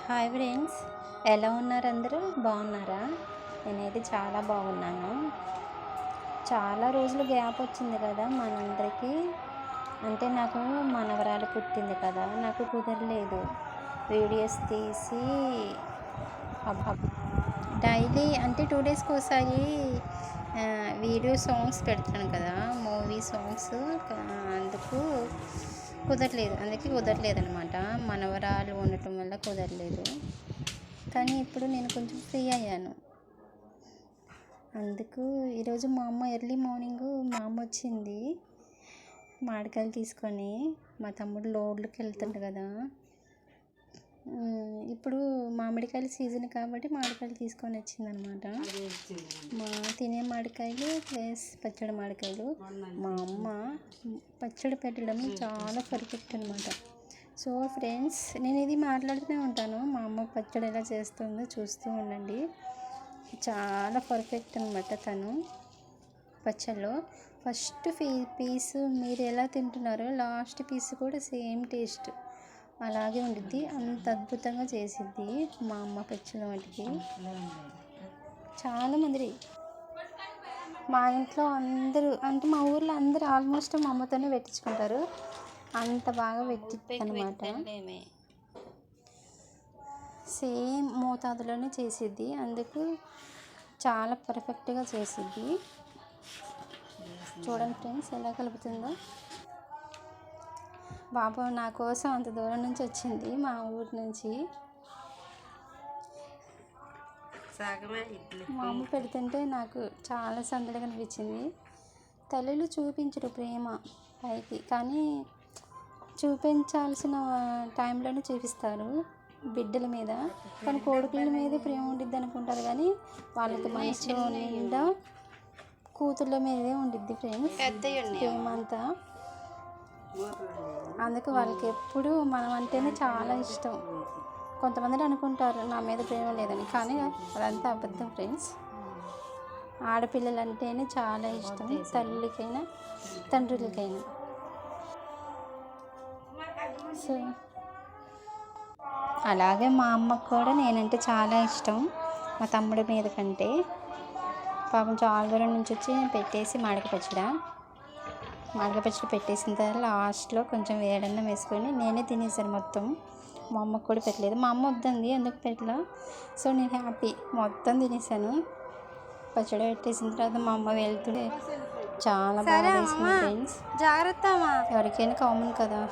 Hi friends, ఎలా ఉన్నారు? అందరూ బాగున్నారా? నేనైతే చాలా బాగున్నాను. చాలా రోజులు గ్యాప్ వచ్చింది కదా మనందరికీ. అంటే నాకు మనవరాలు పుట్టింది కదా, నాకు కుదరలేదు వీడియోస్ తీసి డైలీ అంటే 2 డేస్కి ఒకసారి వీడియో సాంగ్స్ పెడతాను కదా, మూవీ సాంగ్స్. అందుకు కుదరలేదు అనమాట. మనవరాలు ఉండటం వల్ల కుదరలేదు. కానీ ఇప్పుడు నేను కొంచెం ఫ్రీ అయ్యాను. అందుకు ఈరోజు మా అమ్మ ఎర్లీ మార్నింగ్ మా అమ్మ వచ్చింది మామిడికాయలు తీసుకొని. మా తమ్ముడు లోడ్లకి వెళ్తుండు కదా, ఇప్పుడు మామిడికాయల సీజన్ కాబట్టి మామిడికాయలు తీసుకొని వచ్చిందనమాట. మా తినే మామిడికాయలు ప్లస్ పచ్చడి మామిడికాయలు. మా అమ్మ పచ్చడి పెట్టడం చాలా పర్ఫెక్ట్ అనమాట. సో ఫ్రెండ్స్, నేను ఇది మాట్లాడుతూనే ఉంటాను. మా అమ్మ పచ్చడి ఎలా చేస్తుందో చూస్తూ ఉండండి. చాలా పర్ఫెక్ట్ అనమాట తను పచ్చడిలో. ఫస్ట్ పీసు మీరు ఎలా తింటున్నారో లాస్ట్ పీస్ కూడా సేమ్ టేస్ట్ అలాగే ఉండిద్ది. అంత అద్భుతంగా చేసిద్ది మా అమ్మ పచ్చడి వాటికి. చాలామంది మా ఇంట్లో అందరూ, అంటే మా ఊర్లో అందరూ ఆల్మోస్ట్ మా అమ్మతోనే పెట్టించుకుంటారు. అంత బాగా పెట్టిద్ది అనమాట. సేమ్ మోతాదులోనే చేసిద్ది, అందుకు చాలా పర్ఫెక్ట్గా చేసిద్ది. చూడండి ఫ్రెండ్స్ ఎలా కలుపుతుందో. బాబు నా కోసం అంత దూరం నుంచి వచ్చింది, మా ఊరి నుంచి. మా అమ్మ పెడుతుంటే నాకు చాలా సందడిగా అనిపించింది. తల్లులు చూపించరు ప్రేమ పైకి, కానీ చూపించాల్సిన టైంలోనే చూపిస్తారు బిడ్డల మీద. కానీ కొడుకుల మీద ప్రేమ ఉండిద్ది అనుకుంటారు, కానీ వాళ్ళకి మనసులో నిండా కూతుళ్ళ మీదే ఉండిద్ది ఫ్రెండ్స్ ప్రేమ అంతా. అందుకు వాళ్ళకి ఎప్పుడు మనం అంటేనే చాలా ఇష్టం. కొంతమంది అనుకుంటారు నా మీద ప్రేమ లేదని, కానీ అదంతా అబద్ధం ఫ్రెండ్స్. ఆడపిల్లలు అంటేనే చాలా ఇష్టం తల్లికైనా తండ్రులకైనా. సో అలాగే మా అమ్మకు కూడా నేనంటే చాలా ఇష్టం మా తమ్ముడి మీద కంటే. పాపం చాలా దూరం నుంచి వచ్చి పెట్టేసి మామిడికాయ పచ్చడి పెట్టేసిన తర్వాత లాస్ట్లో కొంచెం వేడన్నం వేసుకొని నేనే తినేసాను మొత్తం. మా అమ్మకు కూడా పెట్టలేదు. మా అమ్మ వద్దంది, ఎందుకు పెట్టలా. సో నేను హ్యాపీ, మొత్తం తినేసాను. పచ్చడి పెట్టేసిన తర్వాత మా అమ్మ వెళ్తుంటే చాలా బాగా వేసింది ఫ్రెండ్స్. జాగ్రత్త, ఎవరికైనా కామన్ కదా.